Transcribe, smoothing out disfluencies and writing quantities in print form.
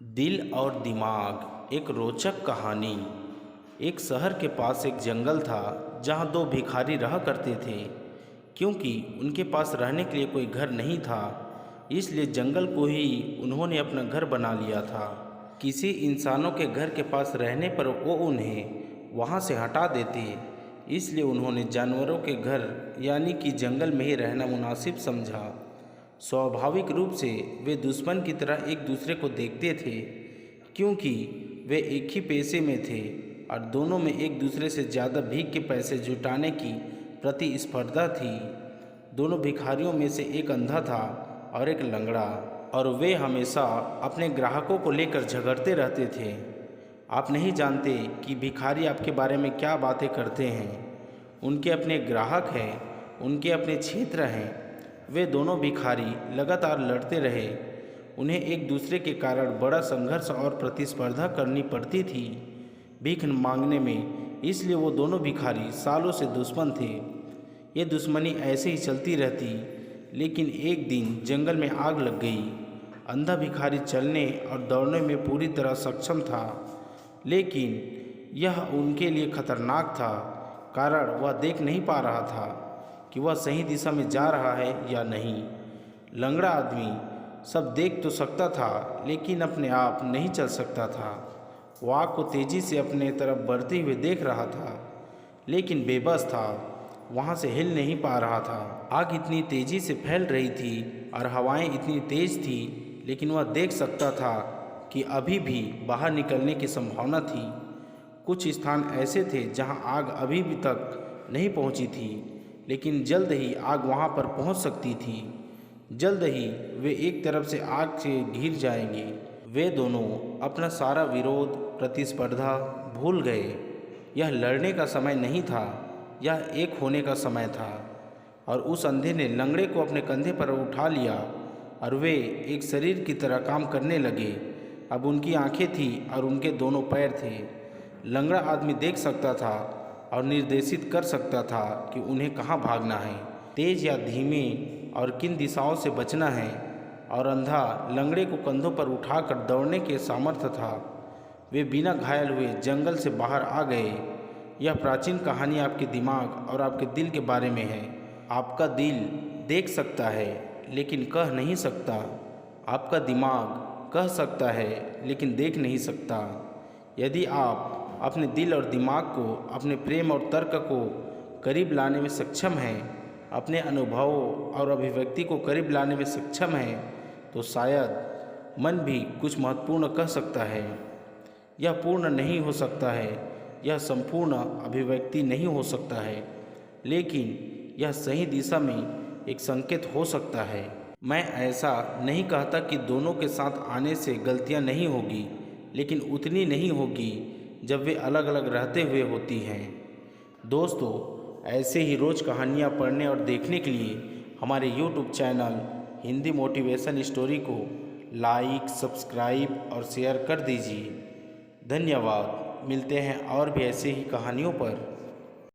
दिल और दिमाग एक रोचक कहानी। एक शहर के पास एक जंगल था जहाँ दो भिखारी रहा करते थे। क्योंकि उनके पास रहने के लिए कोई घर नहीं था, इसलिए जंगल को ही उन्होंने अपना घर बना लिया था। किसी इंसानों के घर के पास रहने पर वो उन्हें वहाँ से हटा देते, इसलिए उन्होंने जानवरों के घर यानी कि जंगल में ही रहना मुनासिब समझा। स्वाभाविक रूप से वे दुश्मन की तरह एक दूसरे को देखते थे, क्योंकि वे एक ही पेशे में थे और दोनों में एक दूसरे से ज़्यादा भीख के पैसे जुटाने की प्रतिस्पर्धा थी। दोनों भिखारियों में से एक अंधा था और एक लंगड़ा, और वे हमेशा अपने ग्राहकों को लेकर झगड़ते रहते थे। आप नहीं जानते कि भिखारी आपके बारे में क्या बातें करते हैं। उनके अपने ग्राहक हैं, उनके अपने क्षेत्र हैं। वे दोनों भिखारी लगातार लड़ते रहे। उन्हें एक दूसरे के कारण बड़ा संघर्ष और प्रतिस्पर्धा करनी पड़ती थी भीख मांगने में, इसलिए वो दोनों भिखारी सालों से दुश्मन थे। ये दुश्मनी ऐसे ही चलती रहती, लेकिन एक दिन जंगल में आग लग गई। अंधा भिखारी चलने और दौड़ने में पूरी तरह सक्षम था, लेकिन यह उनके लिए खतरनाक था, कारण वह देख नहीं पा रहा था कि वह सही दिशा में जा रहा है या नहीं। लंगड़ा आदमी सब देख तो सकता था, लेकिन अपने आप नहीं चल सकता था। वह आग को तेजी से अपने तरफ बढ़ते हुए देख रहा था, लेकिन बेबस था, वहाँ से हिल नहीं पा रहा था। आग इतनी तेजी से फैल रही थी और हवाएं इतनी तेज थी, लेकिन वह देख सकता था कि अभी भी बाहर निकलने की संभावना थी। कुछ स्थान ऐसे थे जहाँ आग अभी भी तक नहीं पहुँची थी, लेकिन जल्द ही आग वहां पर पहुंच सकती थी। जल्द ही वे एक तरफ से आग से घिर जाएंगे। वे दोनों अपना सारा विरोध, प्रतिस्पर्धा भूल गए। यह लड़ने का समय नहीं था, यह एक होने का समय था। और उस अंधे ने लंगड़े को अपने कंधे पर उठा लिया और वे एक शरीर की तरह काम करने लगे। अब उनकी आंखें थीं और उनके दोनों पैर थे। लंगड़ा आदमी देख सकता था और निर्देशित कर सकता था कि उन्हें कहाँ भागना है, तेज या धीमे, और किन दिशाओं से बचना है। और अंधा लंगड़े को कंधों पर उठाकर दौड़ने के सामर्थ्य था। वे बिना घायल हुए जंगल से बाहर आ गए। यह प्राचीन कहानी आपके दिमाग और आपके दिल के बारे में है। आपका दिल देख सकता है लेकिन कह नहीं सकता। आपका दिमाग कह सकता है लेकिन देख नहीं सकता। यदि आप अपने दिल और दिमाग को, अपने प्रेम और तर्क को करीब लाने में सक्षम हैं, अपने अनुभवों और अभिव्यक्ति को करीब लाने में सक्षम हैं, तो शायद मन भी कुछ महत्वपूर्ण कह सकता है। यह पूर्ण नहीं हो सकता है, यह संपूर्ण अभिव्यक्ति नहीं हो सकता है, लेकिन यह सही दिशा में एक संकेत हो सकता है। मैं ऐसा नहीं कहता कि दोनों के साथ आने से गलतियां नहीं होगी, लेकिन उतनी नहीं होगी जब वे अलग अलग रहते हुए होती हैं। दोस्तों, ऐसे ही रोज़ कहानियाँ पढ़ने और देखने के लिए हमारे YouTube channel Hindi motivation story को लाइक, सब्सक्राइब और शेयर कर दीजिए। धन्यवाद। मिलते हैं और भी ऐसे ही कहानियों पर।